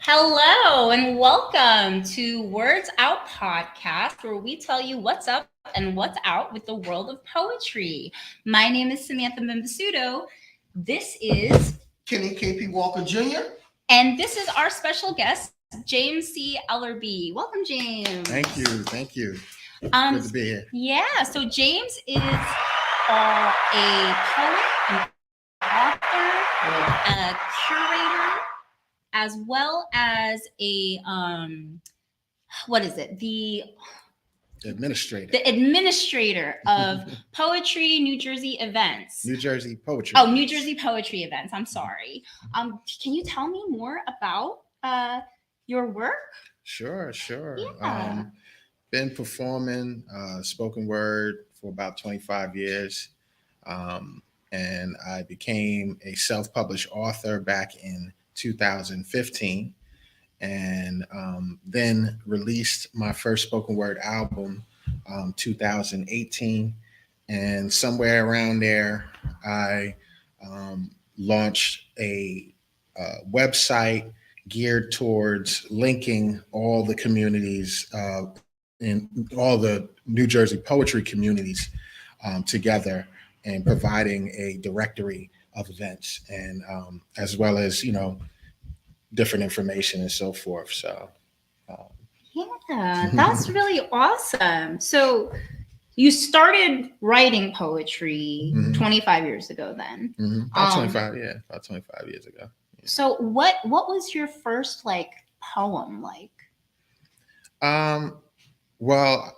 Hello and welcome to Words Out podcast, where we tell you what's up and what's out with the world of poetry. My name is Samantha Membasudo. This is Kenny KP Walker Jr. And this is our special guest, James C. Ellerby. Welcome, James. Thank you. Good to be here. Yeah, so James is a poet, an author, a curator, as well as a what is it? The administrator of Poetry New Jersey events. New Jersey Poetry. Oh, New Jersey Poetry events. I'm sorry. Can you tell me more about your work? Sure. Yeah. Been performing spoken word for about 25 years. And I became a self-published author back in 2015, and then released my first spoken word album 2018. And somewhere around there, I launched a website geared towards linking all the communities in all the New Jersey poetry communities together, and providing a directory of events, and as well as different information and so forth. So yeah, that's really awesome. So you started writing poetry 25 years ago then. About 25 years ago. Yeah. So what was your first poem like? Well,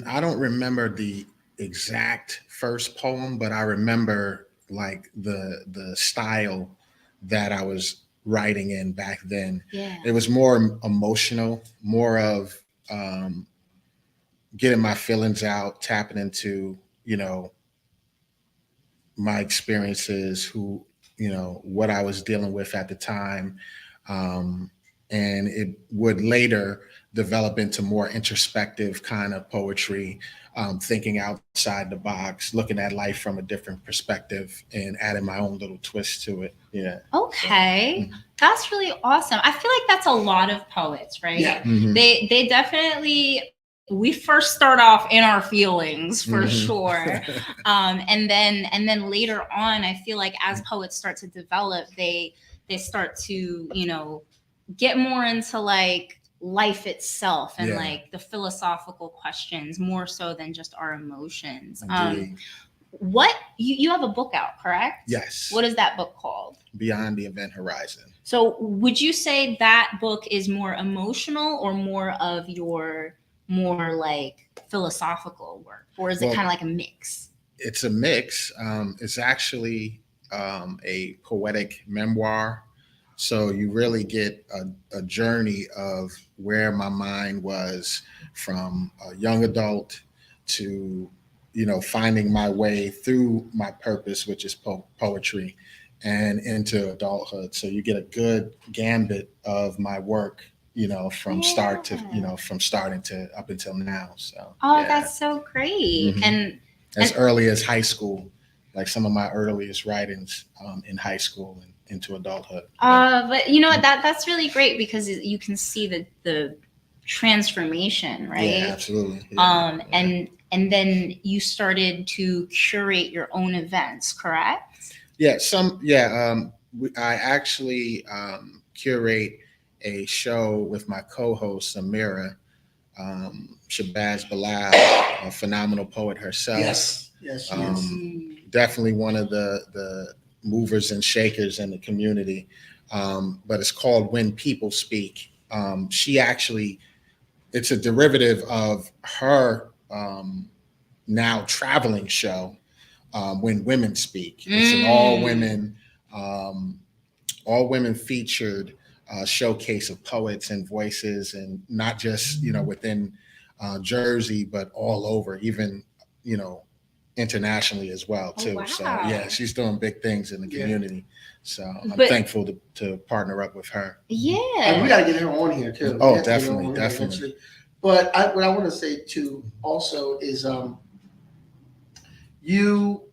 I don't remember the exact first poem, but I remember the style that I was writing in back then. Yeah. It was more emotional, more of getting my feelings out, tapping into my experiences, what I was dealing with at the time. And it would later develop into more introspective kind of poetry, thinking outside the box, looking at life from a different perspective, and adding my own little twist to it. Yeah. Okay. So, that's really awesome. I feel like that's a lot of poets, right? Yeah. They definitely, we first start off in our feelings for sure. And then later on, I feel like as poets start to develop, they start to, get more into life itself and the philosophical questions more so than just our emotions. What you have a book out, correct? Yes. What is that book called? Beyond the Event Horizon. So would you say that book is more emotional or more of your more philosophical work, or is it kind of like a mix? It's a mix. It's actually a poetic memoir. So you really get a journey of where my mind was from a young adult to, finding my way through my purpose, which is poetry, and into adulthood. So you get a good gambit of my work, from start to, from starting to up until now. So that's so great. And as early as high school, like some of my earliest writings in high school and into adulthood. But that's really great because you can see the transformation, right? Yeah, absolutely. Yeah. And then you started to curate your own events, correct? Yeah, I actually curate a show with my co-host Samira Shabazz Bilal, a phenomenal poet herself. Yes, she is. Definitely one of the movers and shakers in the community. But it's called When People Speak. It's a derivative of her now traveling show, When Women Speak. It's an all women featured showcase of poets and voices, and not just within Jersey, but all over, even internationally as well too. Wow. So yeah, she's doing big things in the community. So I'm thankful to partner up with her. Yeah, and we got to get her on here too. Oh, definitely. But what I want to say too also is you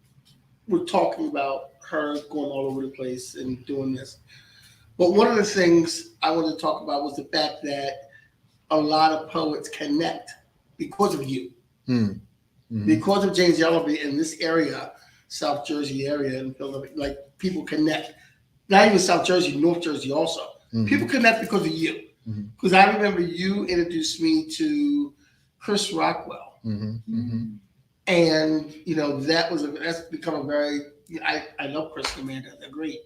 were talking about her going all over the place and doing this. But one of the things I wanted to talk about was the fact that a lot of poets connect because of you, because of James Yellaby in this area, South Jersey area, and Philadelphia. Like people connect, not even South Jersey, North Jersey also. People connect because of you. Because I remember you introduced me to Chris Rockwell, and that's become a very. I love Chris and Amanda. They're great.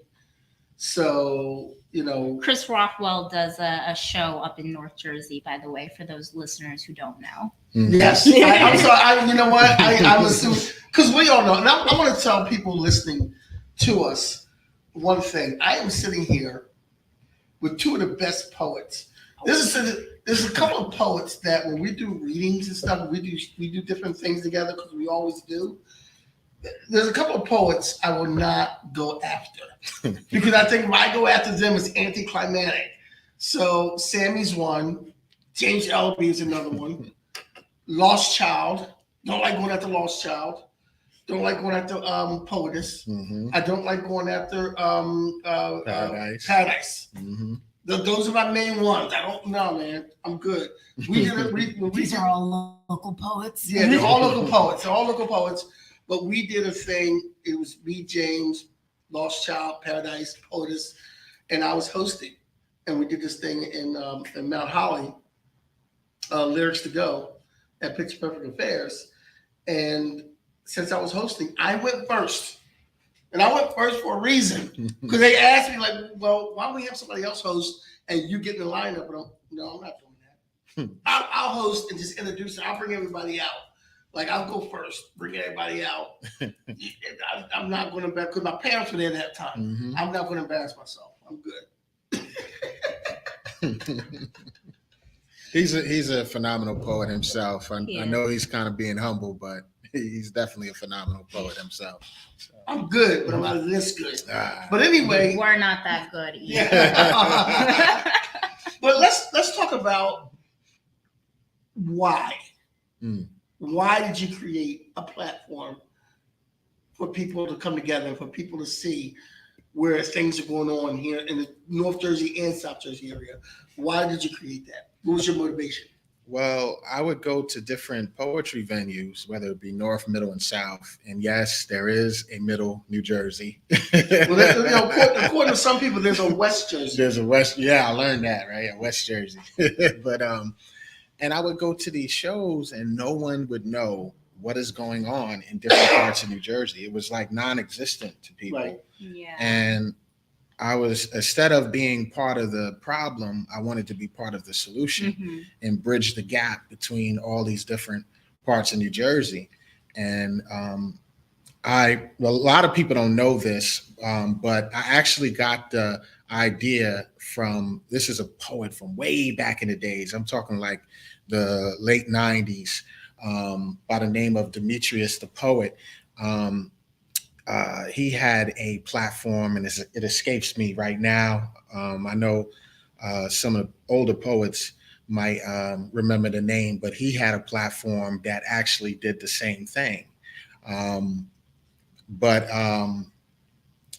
So Chris Rockwell does a show up in North Jersey, by the way, for those listeners who don't know. Yes, I'm sorry. You know what? I'm assuming because we all know. And I want to tell people listening to us one thing. I am sitting here with two of the best poets. There's a couple of poets that when we do readings and stuff, we do different things together because we always do. There's a couple of poets I will not go after because I think if I go after them, it's anticlimactic. So Sammy's one, James Yellaby is another one. Lost Child, don't like going after Lost Child. Don't like going after Poetess. I don't like going after Paradise. Those are my main ones. I don't know, man. I'm good. These are all local poets. Yeah, they're all local poets. They're all local poets. But we did a thing. It was me, James, Lost Child, Paradise, Poetess, and I was hosting. And we did this thing in Mount Holly, Lyrics to Go at Picture Perfect Affairs. And since I was hosting, I went first. And I went first for a reason. Because they asked me, like, well, why don't we have somebody else host and you get in the lineup? And I'm not doing that. I'll host and just introduce it. I'll bring everybody out. Like, I'll go first, bring everybody out. I'm not going to embarrass, because my parents were there that time. I'm not going to embarrass myself. I'm good. He's a phenomenal poet himself. I know he's kind of being humble, but he's definitely a phenomenal poet himself. So. I'm good, but I'm not this good. But anyway. We're not that good either. Yeah. But let's talk about why. Why did you create a platform for people to come together and for people to see where things are going on here in the North Jersey and South Jersey area? Why did you create that? What was your motivation? Well, I would go to different poetry venues, whether it be North, Middle, and South. And yes, there is a Middle New Jersey. Well, according to some people, there's a West Jersey. There's a West. Yeah, I learned that, right? A West Jersey. But and I would go to these shows and no one would know what is going on in different parts of New Jersey. It was like non-existent to people. Right. Yeah. And I was, instead of being part of the problem, I wanted to be part of the solution and bridge the gap between all these different parts of New Jersey. And a lot of people don't know this, but I actually got the idea from, this is a poet from way back in the days. I'm talking like the late 90s, by the name of Demetrius the Poet. He had a platform, and it escapes me right now. I know some of the older poets might remember the name, but he had a platform that actually did the same thing. But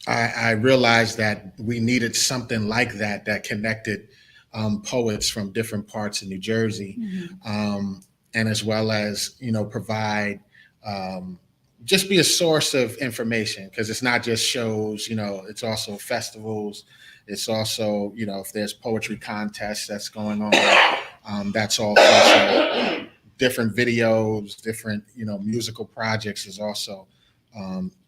I realized that we needed something like that connected poets from different parts of New Jersey, and as well as, provide, just be a source of information, because it's not just shows, it's also festivals. It's also, if there's poetry contests that's going on, that's all also different videos, different, musical projects is also,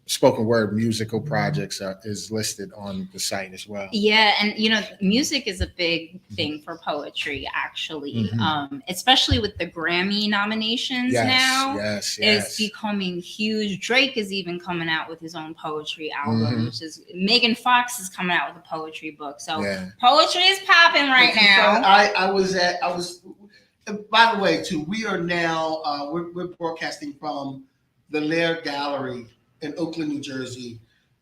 spoken word musical projects is listed on the site as well. Yeah, and music is a big thing for poetry, actually, especially with the Grammy nominations now. Yes, it's becoming huge. Drake is even coming out with his own poetry album, which is Megan Fox is coming out with a poetry book. So poetry is popping right now. I was. By the way, too, we are now we're broadcasting from the Laird Gallery in Oakland, New Jersey,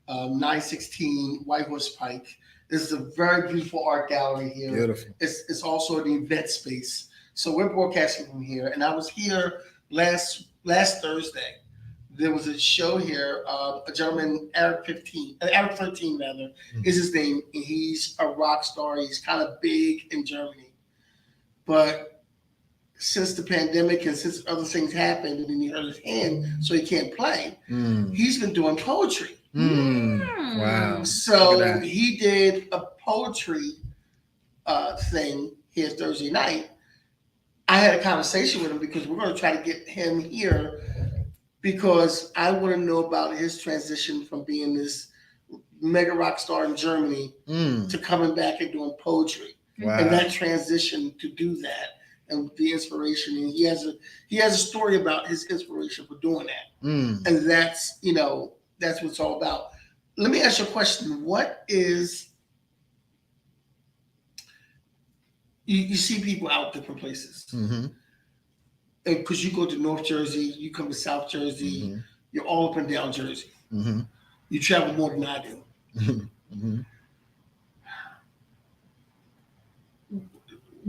916 White Horse Pike. This is a very beautiful art gallery here. Beautiful. It's also an event space. So we're broadcasting from here. And I was here last Thursday there was a show here, a gentleman, Eric 13 rather, is his name, and he's a rock star. He's kind of big in Germany. But since the pandemic and since other things happened and then he hurt his hand, so he can't play, he's been doing poetry. Wow. So he did a poetry thing here Thursday night. I had a conversation with him because we're going to try to get him here because I want to know about his transition from being this mega rock star in Germany to coming back and doing poetry. Wow. And that transition to do that and the inspiration. And he has a story about his inspiration for doing that. And that's, that's what it's all about. Let me ask you a question. What is, you see people out different places. And because you go to North Jersey, you come to South Jersey, you're all up and down Jersey. You travel more than I do.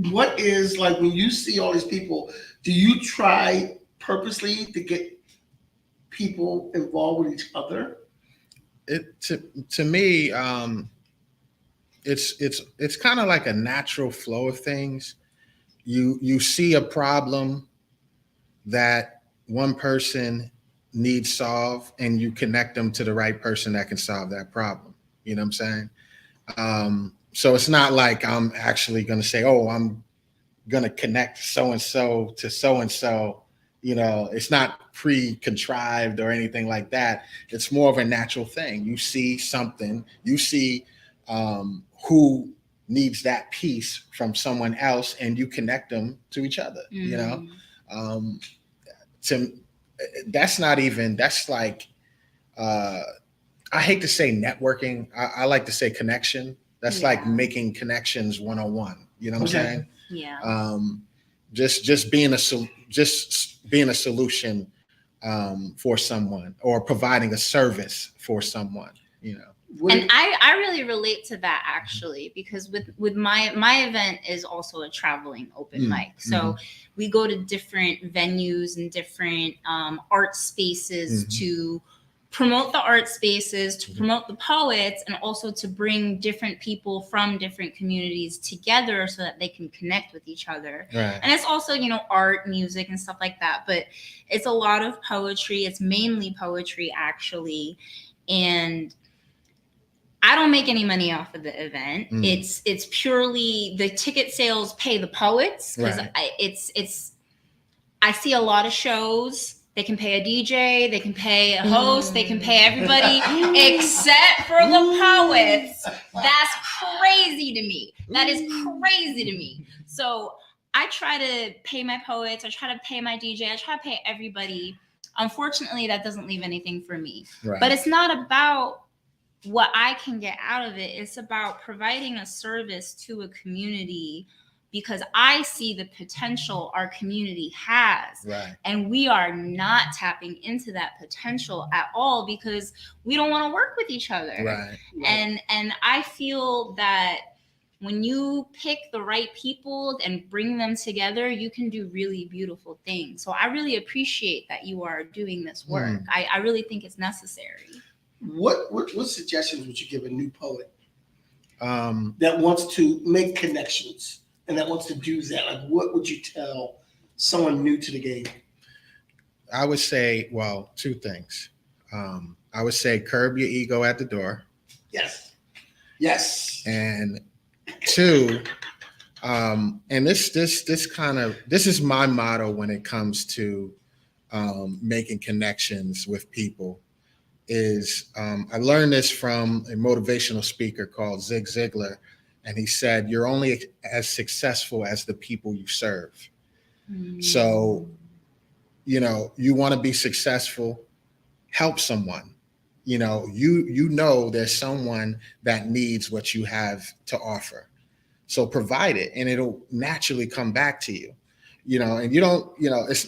What is, like, when you see all these people, do you try purposely to get people involved with each other? To me, it's kind of like a natural flow of things. You see a problem that one person needs solved, and you connect them to the right person that can solve that problem. You know what I'm saying? So it's not like I'm actually going to say, oh, I'm going to connect so-and-so to so-and-so. It's not pre-contrived or anything like that. It's more of a natural thing. You see something, you see who needs that piece from someone else, and you connect them to each other, that's like, I hate to say networking. I like to say connection. That's like making connections 101. You know what I'm saying? Yeah. Just being a solution for someone, or providing a service for someone, And I really relate to that, actually, because with my event is also a traveling open mic. So we go to different venues and different art spaces to promote the art spaces, to promote the poets, and also to bring different people from different communities together so that they can connect with each other. Right. And it's also, art, music, and stuff like that. But it's a lot of poetry. It's mainly poetry, actually. And I don't make any money off of the event. It's purely the ticket sales pay the poets, because I see a lot of shows. They can pay a DJ, they can pay a host, they can pay everybody except for the poets. That's crazy to me. That is crazy to me. So I try to pay my poets, I try to pay my DJ, I try to pay everybody. Unfortunately, that doesn't leave anything for me. Right. But it's not about what I can get out of it. It's about providing a service to a community, because I see the potential our community has. Right. And we are not tapping into that potential at all because we don't want to work with each other. Right. And I feel that when you pick the right people and bring them together, you can do really beautiful things. So I really appreciate that you are doing this work. I really think it's necessary. What suggestions would you give a new poet that wants to make connections and that wants to do that? Like, what would you tell someone new to the game? I would say, well, two things. I would say curb your ego at the door. Yes. And two, and this is my motto when it comes to making connections with people. Is I learned this from a motivational speaker called Zig Ziglar, and he said, you're only as successful as the people you serve. So, you want to be successful, help someone. You know there's someone that needs what you have to offer. So provide it, and it'll naturally come back to you. And you don't,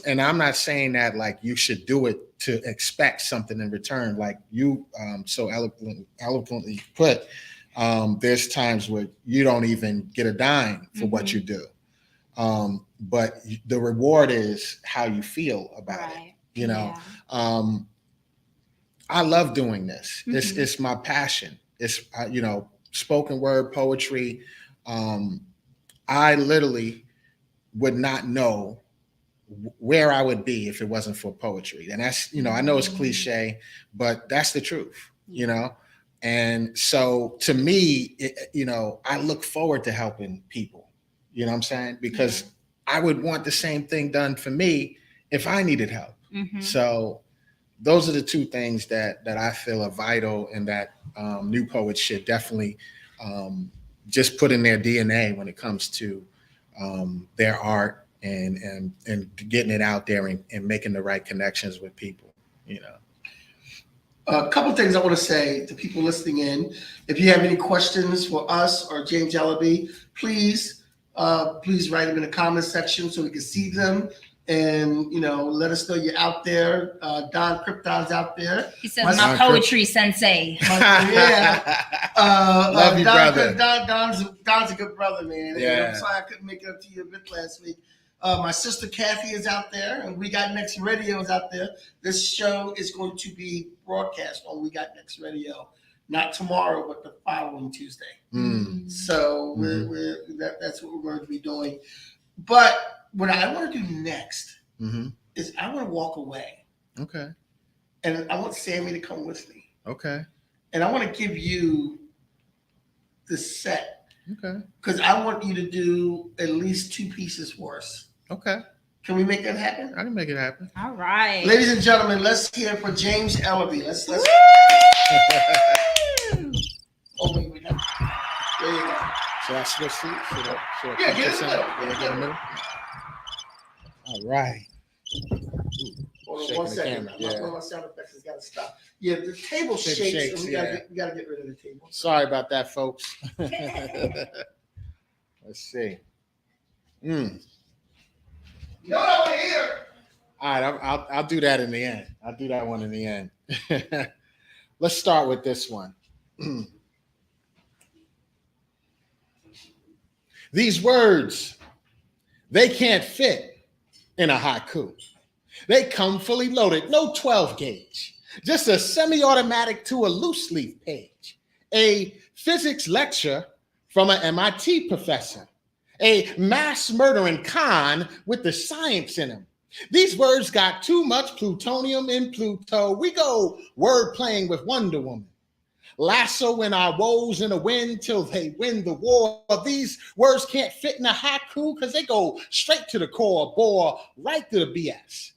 and I'm not saying that like you should do it to expect something in return. Like you so eloquently put, there's times where you don't even get a dime for what you do. But the reward is how you feel about it, I love doing this. Mhm. It's my passion. It's spoken word poetry. I literally would not know where I would be if it wasn't for poetry. And that's, I know it's cliche, but that's the truth, And so to me, I look forward to helping people, you know what I'm saying? Because I would want the same thing done for me if I needed help. Mhm. So those are the two things that I feel are vital and that new poets should definitely just put in their DNA when it comes to their art and getting it out there and making the right connections with people. A couple of things I want to say to people listening in. If you have any questions for us or James Ellaby, please write them in the comment section so we can see them. And let us know you're out there. Don Krypton's out there. He says, "My poetry sensei." Yeah. Love you, brother. Don's a good brother, man. Yeah. And I'm sorry I couldn't make it up to your event last week. My sister Kathy is out there, and We Got Next Radio is out there. This show is going to be broadcast on We Got Next Radio, not tomorrow, but the following Tuesday. So that's what we're going to be doing. But what I want to do next is I want to walk away. Okay. And I want Sammy to come with me. Okay. And I want to give you the set. Okay. Because I want you to do at least 2 pieces for us. Okay. Can we make that happen? I can make it happen. All right. Ladies and gentlemen, let's hear for James Ellaby. Let's Woo! Oh, wait. There you go. Should I switch seats? Yeah, get in the middle. Get in the middle. All right. Hold on 1 second. One of my sound effects has got to stop. Yeah, the table shakes, and we gotta get rid of the table. Sorry about that, folks. Let's see. No, I want to hear. All right, I'll do that in the end. I'll do that one in the end. Let's start with this one. These words, they can't fit in a haiku. They come fully loaded, no 12 gauge, just a semi-automatic to a loose leaf page, a physics lecture from an MIT professor, a mass murdering con with the science in him. These words got too much plutonium in Pluto. We go word playing with Wonder Woman. Lassoing our woes in the wind till they win the war. These words can't fit in a haiku because they go straight to the core, bore right to the BS.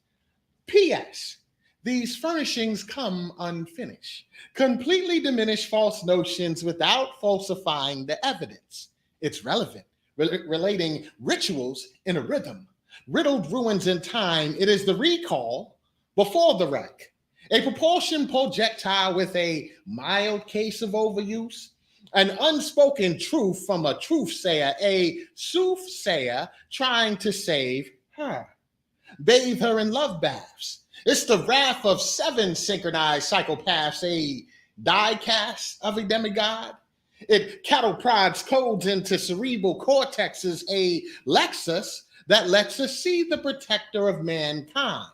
P.S. These furnishings come unfinished, completely diminish false notions without falsifying the evidence. It's relevant, relating rituals in a rhythm, riddled ruins in time. It is the recall before the wreck. A propulsion projectile with a mild case of overuse, an unspoken truth from a truthsayer, a soothsayer trying to save her. Bathe her in love baths. It's the wrath of 7 synchronized psychopaths, a die-cast of a demigod. It cattle prods codes into cerebral cortexes, a Lexus that lets us see the protector of mankind.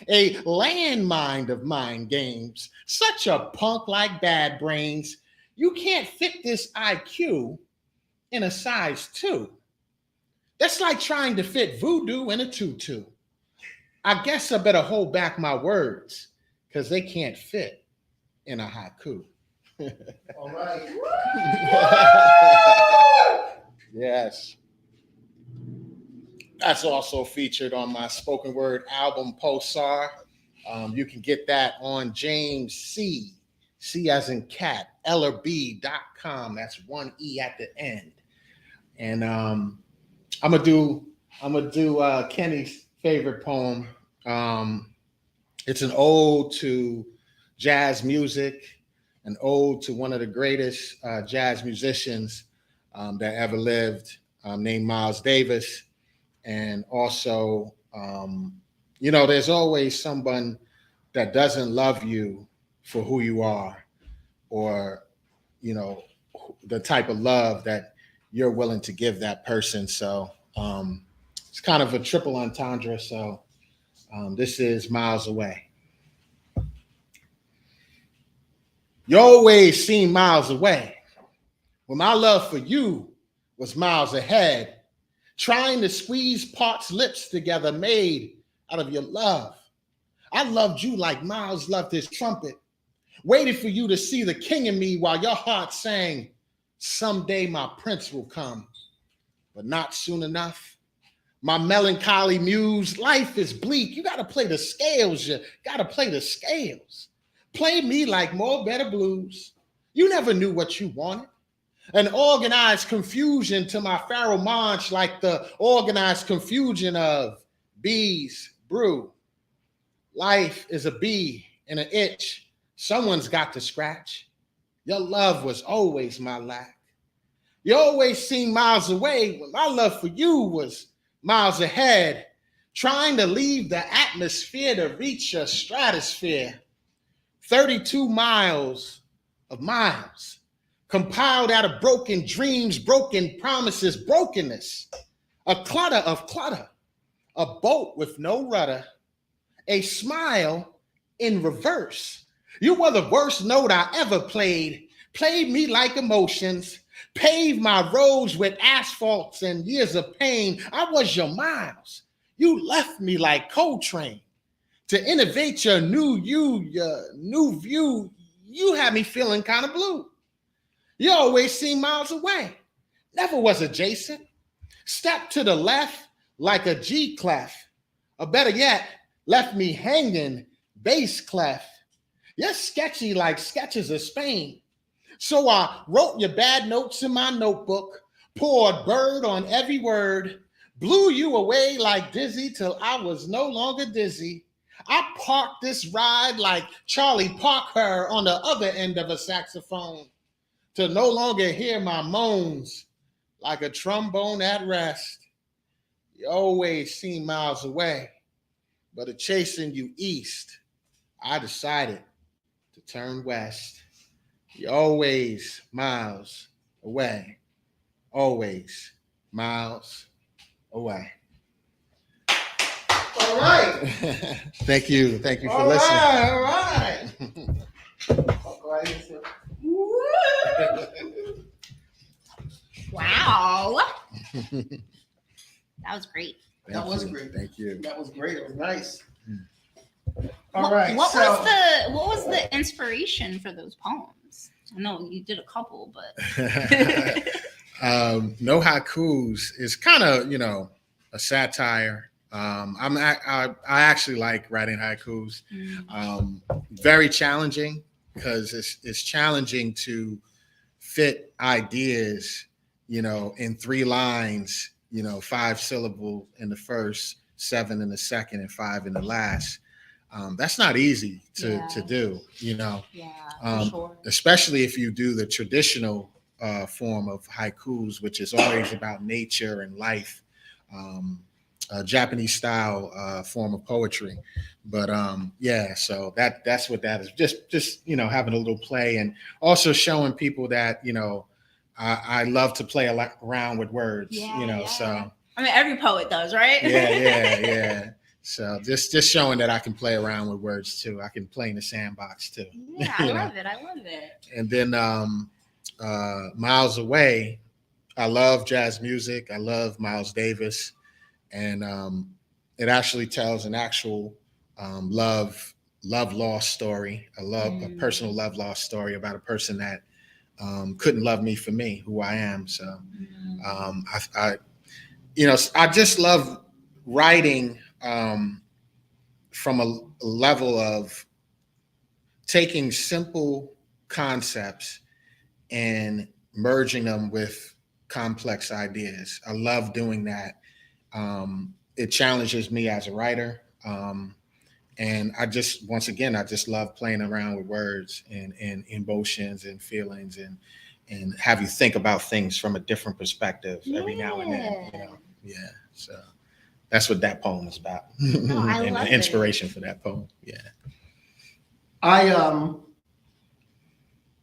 A landmine of mind games, such a punk like Bad Brains. You can't fit this IQ in a size 2. That's like trying to fit voodoo in a tutu. I guess I better hold back my words because they can't fit in a haiku. All right. Yes. That's also featured on my spoken word album, Pulsar. You can get that on James C as in cat, LRB.com. That's 1 E at the end. And I'm gonna do Kenny's favorite poem. It's an ode to jazz music, an ode to one of the greatest jazz musicians that ever lived, named Miles Davis. And also, there's always someone that doesn't love you for who you are, or, the type of love that you're willing to give that person. So it's kind of a triple entendre. So this is Miles Away. You always seem miles away, when my love for you was miles ahead, trying to squeeze parts lips together made out of your love. I loved you like Miles loved his trumpet, waited for you to see the king in me while your heart sang, someday my prince will come, but not soon enough. My melancholy muse, life is bleak. You gotta play the scales, you gotta play the scales. Play me like more better blues. You never knew what you wanted. An organized confusion to my pharaoh manch, like the organized confusion of bees brew. Life is a bee and an itch. Someone's got to scratch. Your love was always my lack. You always seemed miles away when my love for you was miles ahead, trying to leave the atmosphere to reach your stratosphere. 32 miles of miles, compiled out of broken dreams, broken promises, brokenness, a clutter of clutter, a boat with no rudder, a smile in reverse. You were the worst note I ever played me like emotions, paved my roads with asphalts and years of pain. I was your miles. You left me like Coltrane. To innovate your new view, you had me feeling kind of blue. You always seemed miles away, never was adjacent. Step to the left like a G clef, or better yet, left me hanging bass clef. You're sketchy like sketches of Spain. So I wrote your bad notes in my notebook, poured bird on every word, blew you away like dizzy till I was no longer dizzy. I parked this ride like Charlie Parker on the other end of a saxophone to no longer hear my moans like a trombone at rest. You always seem miles away, but in chasing you east, I decided to turn west. You're always miles away, always miles away. All right. Thank you for listening. All right. Wow. That was great. That was great. Thank you. That was great. It was nice. What, All right. what was the inspiration for those poems? I know you did a couple, but No Haikus is kind of, a satire. I actually like writing haikus. Very challenging because it's challenging to fit ideas, in 3 lines, 5 syllables in the first, 7 in the second, and 5 in the last. That's not easy to do, Yeah, for sure. especially if you do the traditional form of haikus, which is always about nature and life. Japanese style form of poetry, but so that's what that is. Just having a little play and also showing people that I love to play around with words. So I mean every poet does, right? yeah. So just showing that I can play around with words too. I can play in the sandbox too. Yeah, I love it. And then Miles Away, I love jazz music. I love Miles Davis. And it actually tells an actual love lost story, a personal love lost story about a person that couldn't love me for me, who I am. So I just love writing from a level of taking simple concepts and merging them with complex ideas. I love doing that. It challenges me as a writer. And I just love playing around with words and emotions and feelings and have you think about things from a different perspective every now and then, Yeah. So that's what that poem is about. No, I and love the inspiration for that poem. Yeah.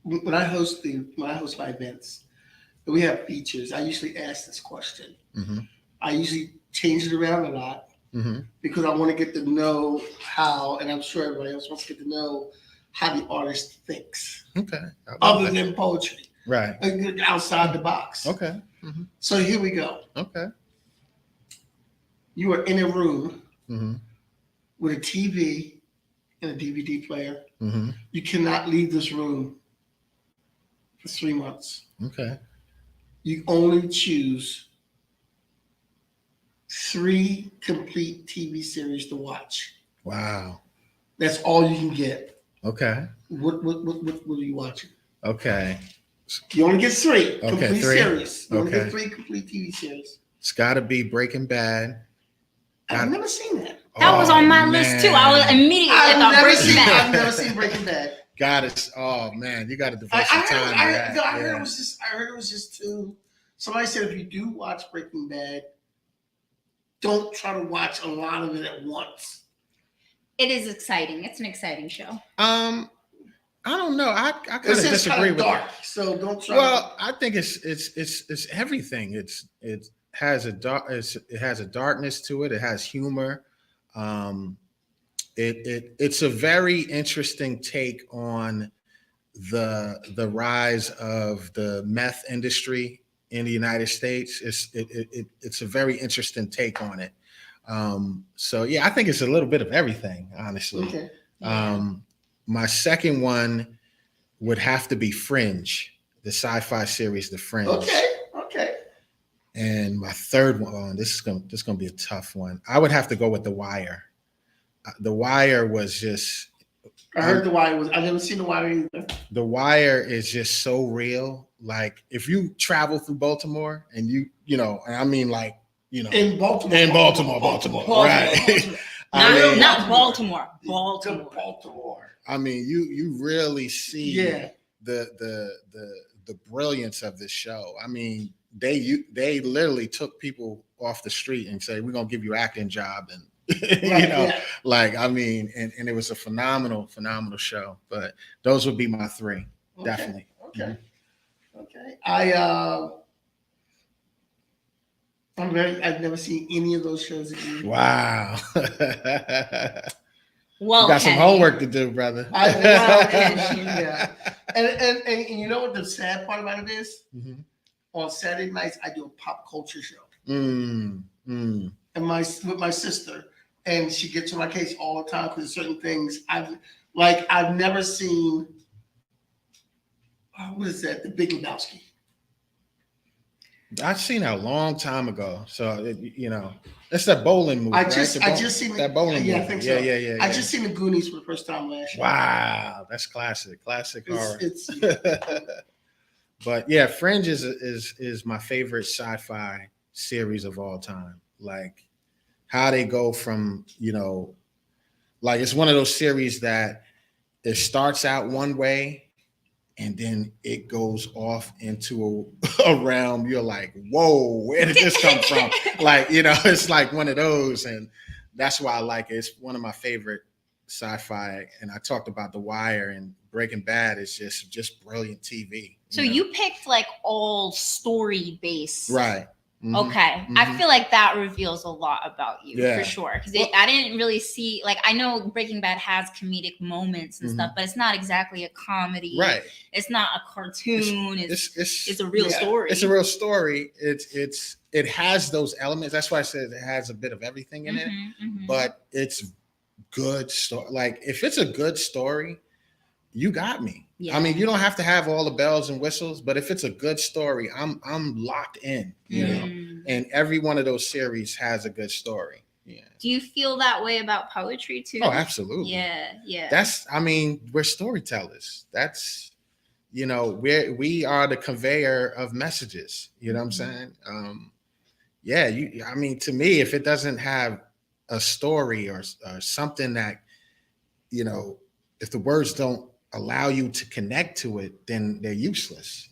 When I host my events, we have features. I usually ask this question. Mm-hmm. I usually change it around a lot because I want to get to know how, and I'm sure everybody else wants to get to know how the artist thinks, Okay. other than poetry, Right. outside the box. Okay. Mm-hmm. So here we go. Okay. You are in a room Mm-hmm. with a TV and a DVD player. Mm-hmm. You cannot leave this room for 3 months. Okay. You only choose 3 complete TV series to watch. Wow. That's all you can get. Okay. What are you watching? Okay. You only get 3 Okay, complete 3. series. You only Okay. get 3 complete TV series. It's got to be Breaking Bad. I've never seen that. That was on my list too. I was immediately thought Breaking Bad. I've never seen Breaking Bad. Got it. Oh man, you got to devote I some time to that. I heard it was just too. Somebody said if you do watch Breaking Bad, don't try to watch a lot of it at once. It is exciting. It's an exciting show. I don't know. I kind of It's disagree with dark, that. so don't try. Well, I think it's everything. It has a darkness to it. It has humor. It's a very interesting take on the rise of the meth industry in the United States. It's a very interesting take on it. So yeah, I think it's a little bit of everything, honestly. Okay. My second one would have to be Fringe, the sci-fi series, The Fringe. Okay. And my third one, this is gonna be a tough one. I would have to go with The Wire. The Wire was just. I heard The Wire was. I've never seen The Wire either. The Wire is just so real. Like if you travel through Baltimore and I mean like, in Baltimore. Right? Not Baltimore. Baltimore. I mean, you really see Yeah. the brilliance of this show. I mean, they literally took people off the street and say, we're gonna give you an acting job, and like I mean, and it was a phenomenal show. But those would be my 3, definitely. Okay. I've never seen any of those shows again. Wow. Well, you got some homework to do, brother. Yeah. And you know what the sad part about it is? Mm-hmm. On Saturday nights, I do a pop culture show. And with my sister, and she gets on my case all the time because certain things I've never seen. What is that? The Big Lebowski. I've seen that a long time ago. So it's that bowling movie. I just seen that bowling movie. I think so. Yeah. I just seen the Goonies for the first time last year. Wow, that's classic horror. It's But yeah, Fringe is my favorite sci-fi series of all time. Like how they go from, like it's one of those series that it starts out one way and then it goes off into a realm. You're like, whoa, where did this come from? Like, it's like one of those. And that's why I like it. It's one of my favorite sci-fi. And I talked about The Wire, and Breaking Bad is just brilliant TV. So you picked like all story based. Right. Mm-hmm. Okay. Mm-hmm. I feel like that reveals a lot about you Yeah. for sure. Because I didn't really see, like, I know Breaking Bad has comedic moments and stuff, but it's not exactly a comedy. Right. It's not a cartoon. It's a real yeah, story. It's a real story. It has those elements. That's why I said it has a bit of everything in it, but it's good story. Like if it's a good story, you got me. Yeah. I mean, you don't have to have all the bells and whistles, but if it's a good story, I'm locked in, you know. And every one of those series has a good story. Yeah. Do you feel that way about poetry too? Oh, absolutely. Yeah. We're storytellers. That's, we are the conveyor of messages. You know what I'm saying? To me, if it doesn't have a story or something that, if the words don't allow you to connect to it, then they're useless.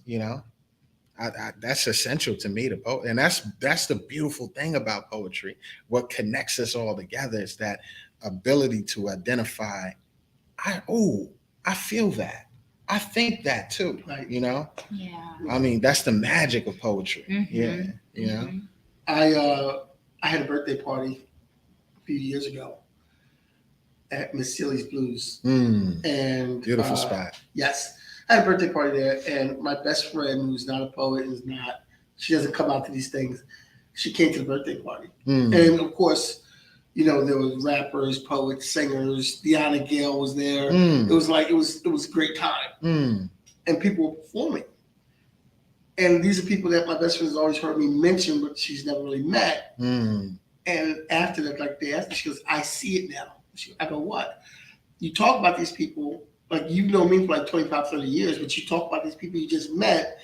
That's essential to me to poet, and that's the beautiful thing about poetry. What connects us all together is that ability to identify. I feel that. I think that too. Right. Yeah. I mean, that's the magic of poetry. Yeah. I had a birthday party a few years ago, at Miss Sealy's Blues. Mm, And beautiful spot. yes, I had a birthday party there, and my best friend, who's not a poet, she doesn't come out to these things. She came to the birthday party, and of course, there was rappers, poets, singers. Deanna Gale was there. It was like it was a great time, and people were performing. And these are people that my best friend has always heard me mention, but she's never really met. And after that, like they asked me, she goes, "I see it now." I go, "What?" You talk about these people, like you've known me for like 25, 30 years, but you talk about these people you just met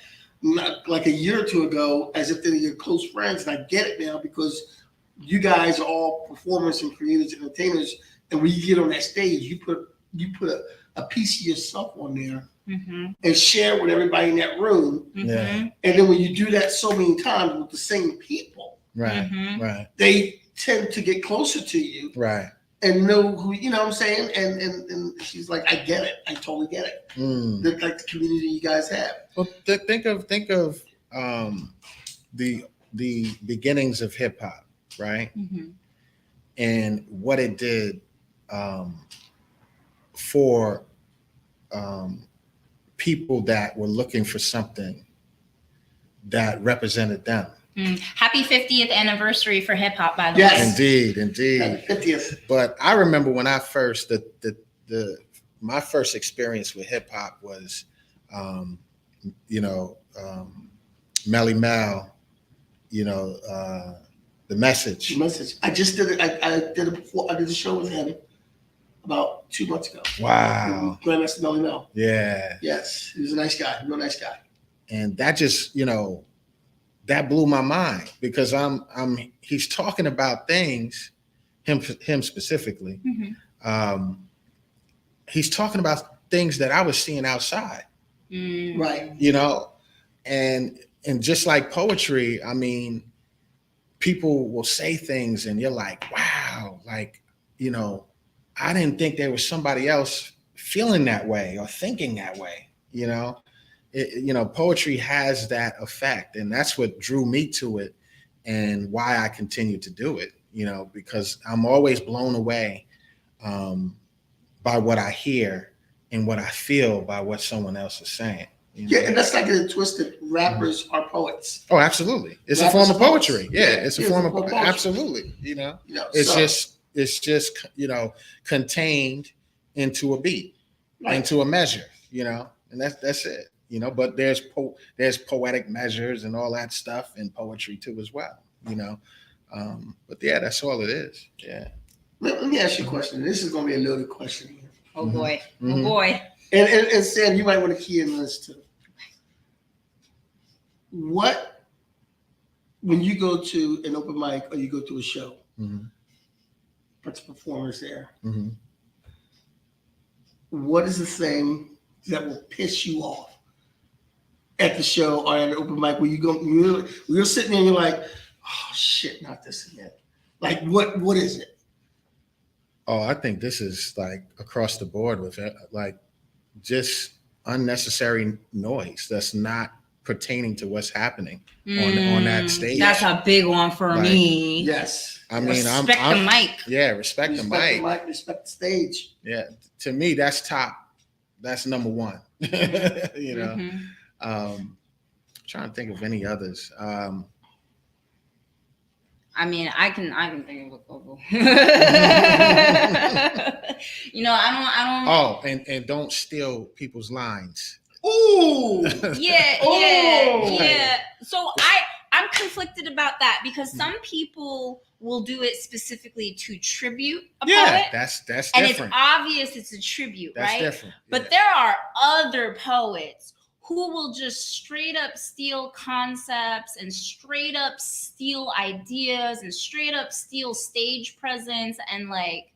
like a year or two ago as if they're your close friends. And I get it now because you guys are all performers and creators and entertainers. And when you get on that stage, you put a piece of yourself on there and share it with everybody in that room. Yeah. And then when you do that so many times with the same people, right. they tend to get closer to you. Right. And know who, you know what I'm saying? And she's like, I get it. I totally get it. Like the community you guys have. Well, think of the beginnings of hip hop, right? And what it did for people that were looking for something that represented them. Happy 50th anniversary for hip hop, by the way. Yes. Indeed. Happy 50th. But I remember when I first my first experience with hip hop was, Melly Mel, the Message. The Message. I just did it. I did it before. I did a show with him about 2 months ago. Wow. Grandmaster Melly Mel. Yeah. Yes, he was a nice guy, real nice guy. And that just, that blew my mind because he's talking about things, him specifically. He's talking about things that I was seeing outside. Right. And just like poetry, I mean, people will say things and you're like, wow, like, I didn't think there was somebody else feeling that way or thinking that way, poetry has that effect, and that's what drew me to it and why I continue to do it, because I'm always blown away by what I hear and what I feel by what someone else is saying. Yeah, and that's not getting twisted. Rappers are poets. Oh, absolutely. It's rappers a form of poetry. Yeah, it's a form of poetry. Absolutely. It's just contained into a beat, into a measure, and that's it. But there's poetic measures and all that stuff in poetry too as well. But yeah, that's all it is. Yeah. Let me ask you a question. This is going to be a loaded question here. Oh boy. Oh boy. And Sam, you might want to key in this too. When you go to an open mic or you go to a show, what's the performers there? What is the thing that will piss you off at the show or at an open mic where you're sitting there and you're like, oh shit, not this again. Like what is it? Oh, I think this is like across the board with it, like just unnecessary noise that's not pertaining to what's happening on that stage. That's a big one for me. Yes. I mean, respect the mic. Yeah, respect the mic. Respect the stage. Yeah, to me, that's top. That's number one. Trying to think of any others. I mean, I can think of a couple. I don't. Oh, and don't steal people's lines. Ooh. Yeah. So I'm conflicted about that because some people will do it specifically to tribute a poet. That's different. And it's obvious it's a tribute, that's right? Different. But there are other poets who will just straight up steal concepts and straight up steal ideas and straight up steal stage presence, and like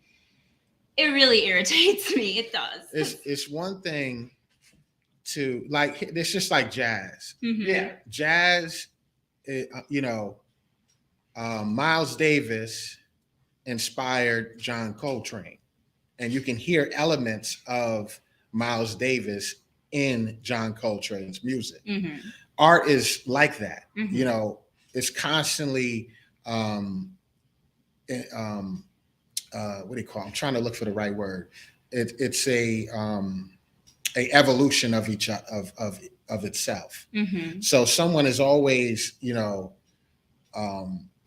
it really irritates me. It does. It's one thing to like. It's just like jazz. Yeah, jazz. Miles Davis inspired John Coltrane, and you can hear elements of Miles Davis in John Coltrane's music. Art is like that. It's constantly what do you call it? I'm trying to look for the right word. It's a evolution of of itself. Mm-hmm. So someone is always,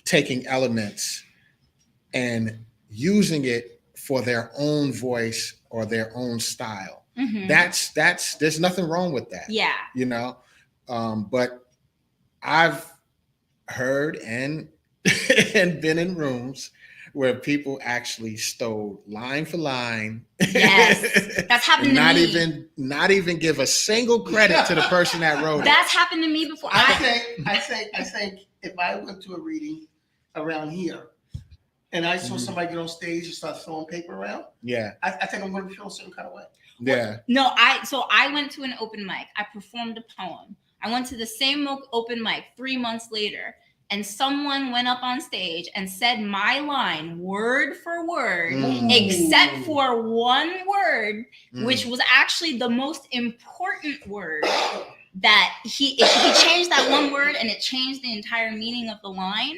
taking elements and using it for their own voice or their own style. Mm-hmm. That's there's nothing wrong with that. Yeah. But I've heard and and been in rooms where people actually stole line for line. Yes, that's happened to me. Not even give a single credit to the person that wrote it. That's happened to me before. I think if I went to a reading around here and I saw somebody get on stage and start throwing paper around, I think I'm going to feel a certain kind of way. Yeah. No, I went to an open mic. I performed a poem. I went to the same open mic 3 months later, and someone went up on stage and said my line word for word, except for one word, which was actually the most important word. That he changed that one word, and it changed the entire meaning of the line.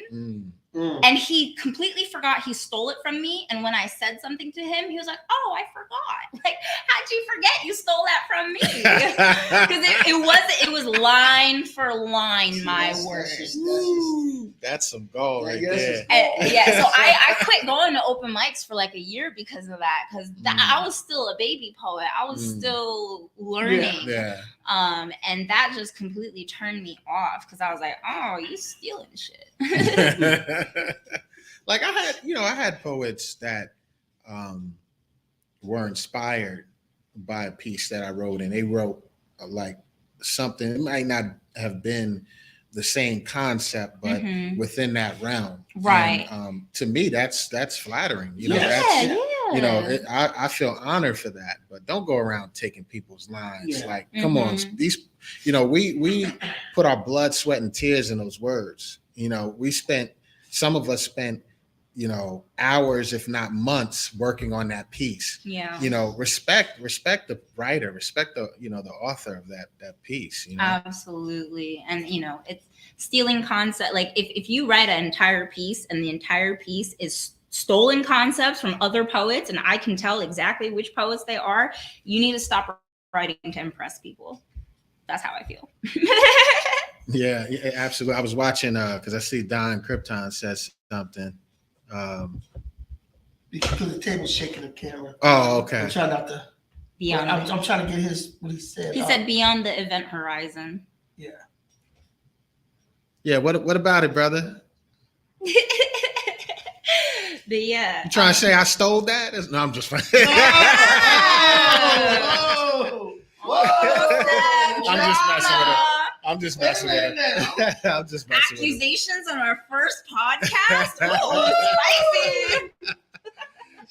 And he completely forgot he stole it from me. And when I said something to him, he was like, "Oh, I forgot. Like, how'd you forget you stole that from me?" Because it was line for line my word. That's some gold right there. So I quit going to open mics for like a year because of that. Because I was still a baby poet. I was still learning. And that just completely turned me off because I was like, "Oh, you stealing shit." Like I had poets that were inspired by a piece that I wrote, and they wrote like something. It might not have been the same concept, but within that realm, right? And, to me, that's flattering. I feel honored for that. But don't go around taking people's lines. Yeah. Like, come on, these. We put our blood, sweat, and tears in those words. Some of us spent, hours, if not months, working on that piece. Yeah. Respect the writer, respect the author of that piece. Absolutely. And it's stealing concept. Like if you write an entire piece and the entire piece is stolen concepts from other poets, and I can tell exactly which poets they are, you need to stop writing to impress people. That's how I feel. Yeah, absolutely. I was watching because I see Don Krypton says something. Because the table's shaking the camera. Oh, okay. I'm trying not to. Beyond. I'm trying to get what he said. He said beyond the event horizon. Yeah. Yeah. What about it, brother? But yeah. You trying to say I stole that? No, I'm just fine. Whoa. I'm just messing with it. I'm just messing with it. I'm just messing with it. Accusations on our first podcast? Oh, spicy.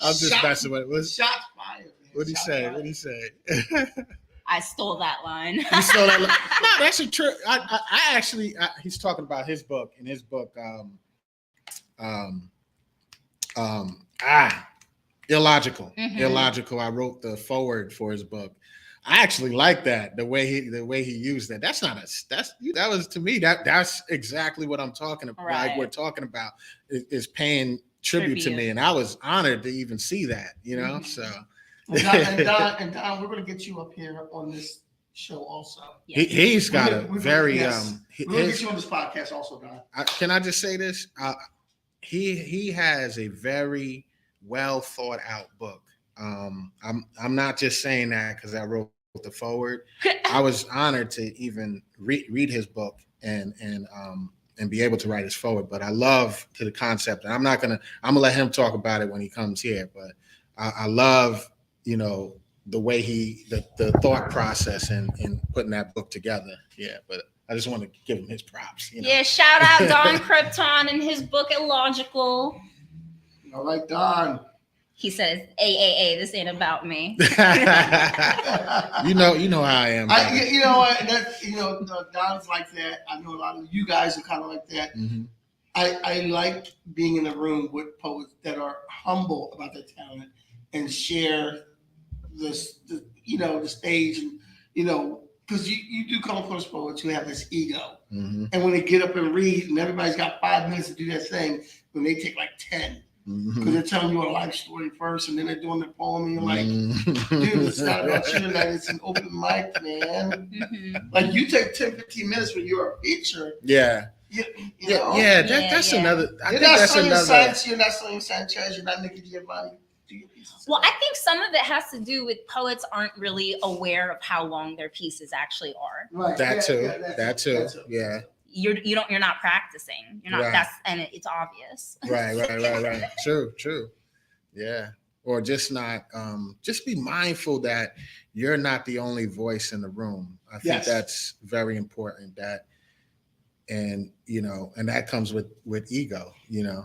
I'm just messing with it. Shots fired. What'd he say? I stole that line. You stole that line? No, that's a true. I actually, he's talking about his book. In his book, Illogical. Illogical. I wrote the foreword for his book. I actually like that, the way he used that. That was to me that's exactly what I'm talking about. Right. Like we're talking about is paying tribute to me, and I was honored to even see that. So. And Don, we're going to get you up here on this show also. He's got a very we're going to get you on this podcast also, Don. Can I just say this? He has a very well thought out book. I'm not just saying that because I wrote the foreword. I was honored to even read his book and be able to write his foreword. But I love to the concept, and I'm gonna let him talk about it when he comes here. But I love the way the thought process in putting that book together. Yeah, but I just want to give him his props. Yeah, shout out Don Krypton and his book Illogical. All right, Don. He says, "AAA, this ain't about me." you know how I am. Don's like that. I know a lot of you guys are kind of like that. Mm-hmm. I like being in a room with poets that are humble about their talent and share the stage, and because you do come across poets who have this ego, and when they get up and read, and everybody's got 5 minutes to do their thing, when they take like 10. because they're telling you a life story first, and then they're doing the poem, and you're like, Mhm. dude, it's not about you tonight. It's an open mic, man. Mhm. Like you take 10, 15 minutes when you're a feature. Yeah. You Yeah, know? yeah, Yeah, that's yeah. another. I You're think not that's Sonia another. Sanchez, you're not Sonia Sanchez, you're not Nikki Giovanni. Do your pieces. Well, I think some of it has to do with poets aren't really aware of how long their pieces actually are. Right. That too. Yeah, That too. Yeah. You're not practicing. You're not. Right. It's obvious. Right. True. Yeah. Or just not. Just be mindful that you're not the only voice in the room. I think Yes. that's very important. That, and and that comes with ego. Yeah.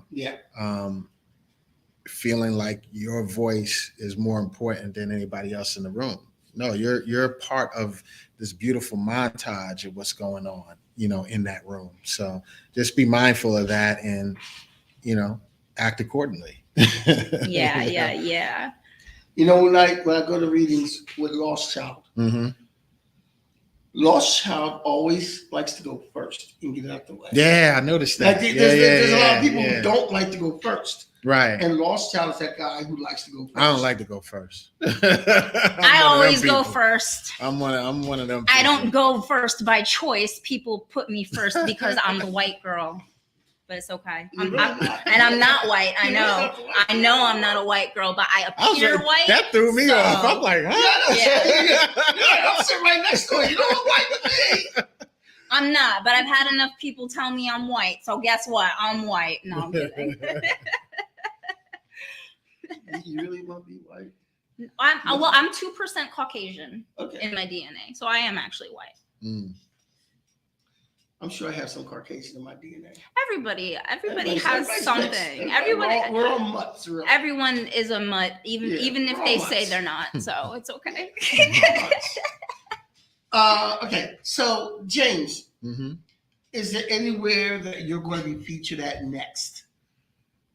Feeling like your voice is more important than anybody else in the room. No, you're part of this beautiful montage of what's going on, in that room. So just be mindful of that and, act accordingly. Yeah. When I go to readings with Lost Child, Mm-hmm. Lost Child always likes to go first and get it out the way. Yeah, I noticed that. Like there's a lot of people who don't like to go first. Right. And Lost Child is that guy who likes to go first. I don't like to go first. I always go first. I'm one of them. I don't go first by choice. People put me first because I'm the white girl. But it's okay. And I'm not white. I know I'm not a white girl, but I appear white. That threw me off. I'm like, huh? Yeah, I'm sitting right next to her. You know what white to me? I'm not, but I've had enough people tell me I'm white. So guess what? I'm white. No, I'm kidding. You really want to be white? I'm 2% Caucasian Okay. in my DNA, so I am actually white. Mm. I'm sure I have some Caucasian in my DNA. Everybody has something. We're all mutts, really. Everyone is a mutt, even if they say they're not. So it's okay. Okay, so James, Mm-hmm. is there anywhere that you're going to be featured at next?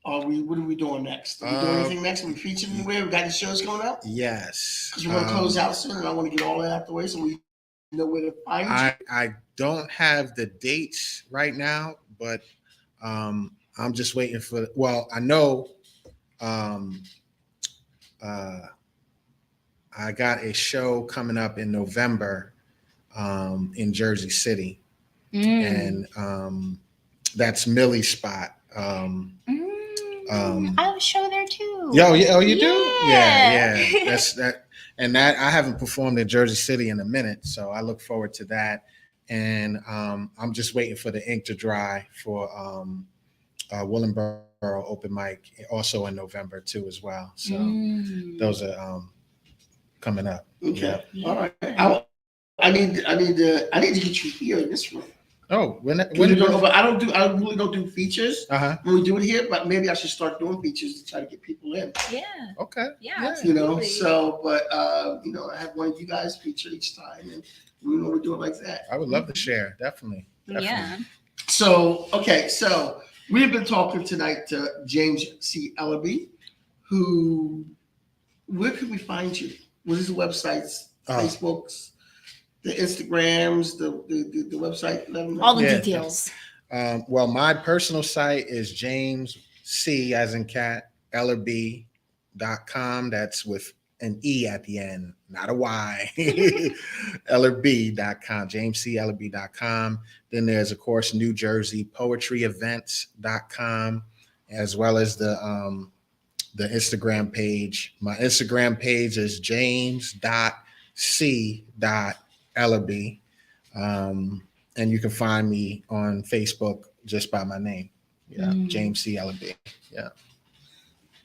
What are we doing next? Are we doing anything next? Are we featured anywhere? We got any shows coming up? Yes. Because we're going to close out soon, and I want to get all that out the way so we know where to find you. I don't have the dates right now, but I'm just waiting for. Well, I know. I got a show coming up in November in Jersey City, and that's Millie's spot. I have a show there too. You do? Yeah. That's that, and that I haven't performed in Jersey City in a minute, so I look forward to that. And I'm just waiting for the ink to dry for Willingboro open mic, also in November too, as well. So those are coming up. Okay. Yeah. All right. I need to get you here in this room. Oh, when I really don't do features when we do it here, but maybe I should start doing features to try to get people in. Yeah. Okay. Yeah. Absolutely. But I have one of you guys feature each time, and we do it like that. I would love to share, definitely. Yeah. So we've been talking tonight to James C. Ellaby, where can we find you? What is the websites, Facebooks, the Instagrams, the website? All the details. Well, my personal site is James C as in cat, Ellaby.com. That's with an E at the end, not a Y. Ellaby.com, JamesCEllaby.com. Then there's, of course, New Jersey PoetryEvents.com, as well as the Instagram page. My Instagram page is james.c.ellaby. And you can find me on Facebook just by my name. Yeah, James C. Ellaby. Yeah.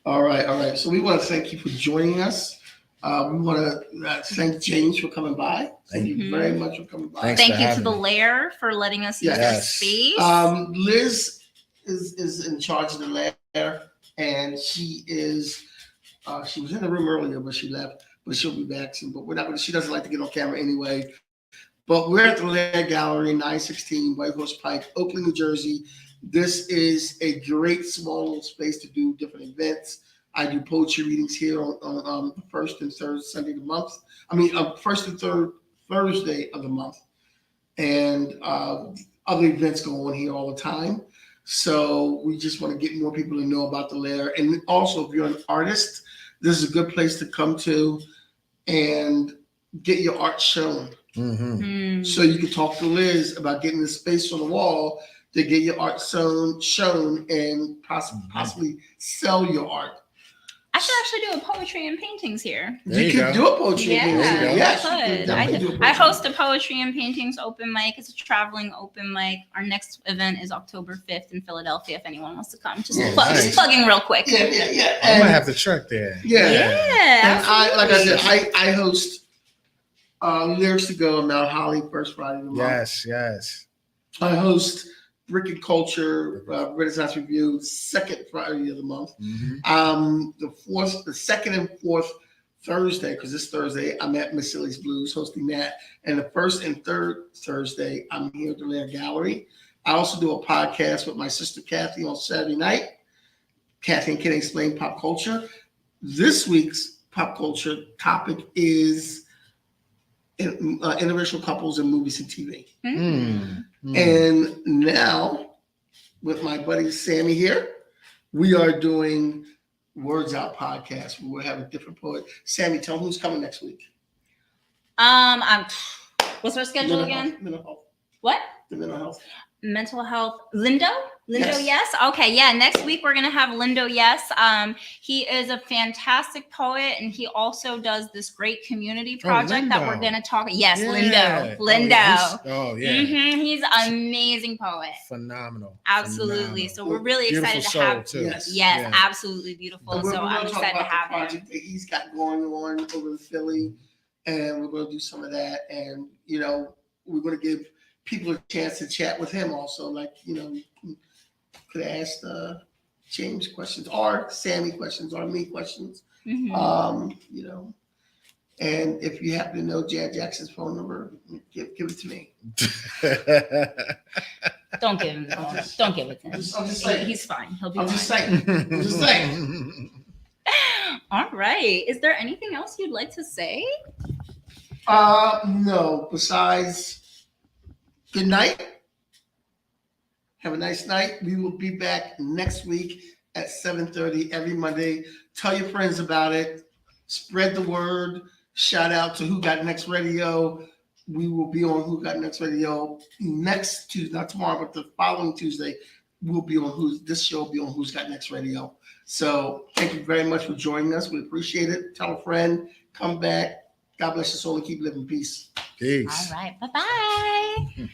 All right. So we want to thank you for joining us. We want to thank James for coming by. Thank you very much for coming by. Thank you to the Lair for letting us use this space. Liz is in charge of the Lair, and she was in the room earlier, but she left. But she'll be back soon. But she doesn't like to get on camera anyway. But we're at the Lair Gallery, 916 White Horse Pike, Oakland, New Jersey. This is a great small little space to do different events. I do poetry readings here on the first and third Sunday of the month. First and third Thursday of the month. And other events go on here all the time. So we just want to get more people to know about the lair. And also, if you're an artist, this is a good place to come to and get your art shown. Mm-hmm. So you can talk to Liz about getting the space on the wall to get your art shown and possibly sell your art. I should actually do a poetry and paintings here. You could do a poetry. Yeah, Yes, I could. I host a poetry and paintings open mic. It's a traveling open mic. Our next event is October 5th in Philadelphia. If anyone wants to come, just plugging real quick. Yeah. I might have to truck there. Yeah. And like I said, absolutely. I host Lyrics to Go in Mount Holly first Friday of the month. Yes. I host Brick and Culture Renaissance Review second Friday of the month. Mm-hmm. The second and fourth Thursday, because this Thursday I'm at Miss Silly's Blues hosting that, and the first and third Thursday I'm here at the Lair Gallery. I also do a podcast with my sister Kathy on Saturday night. Kathy and Ken Explain Pop Culture. This week's pop culture topic is interracial couples in movies and TV. And now, with my buddy Sammy here, we are doing Words Out podcast. We'll have a different poet. Sammy, tell them who's coming next week. What's our schedule again? Mental health. What? The mental health. Mental health. Lindo, Yes. yes. Okay, yeah. Next week we're gonna have Lindo, yes. He is a fantastic poet, and he also does this great community project that we're gonna talk. Yes, Yeah. Lindo. Yeah. He's an amazing poet. Phenomenal. Absolutely. So we're really excited to have. Too. Yes. Yes, absolutely beautiful. And we're So gonna I'm talk excited to about the have him. project that he's got going on over in Philly, and we're going to do some of that. And we're going to give people a chance to chat with him also. Like you could ask James questions, or Sammy questions, or me questions. And if you happen to know Jan Jackson's phone number, give it to me. Don't give him the phone. Don't give it to him. I'm just saying. He's fine. He'll be I'm fine. just saying. All right. Is there anything else you'd like to say? No. Besides, good night. Have a nice night. We will be back next week at 7:30 every Monday. Tell your friends about it. Spread the word. Shout out to Who Got Next Radio. We will be on Who Got Next Radio next Tuesday, not tomorrow, but the following Tuesday. We'll be on this show will be on Who's Got Next Radio. So thank you very much for joining us. We appreciate it. Tell a friend. Come back. God bless your soul and keep living peace. Peace. All right. Bye-bye.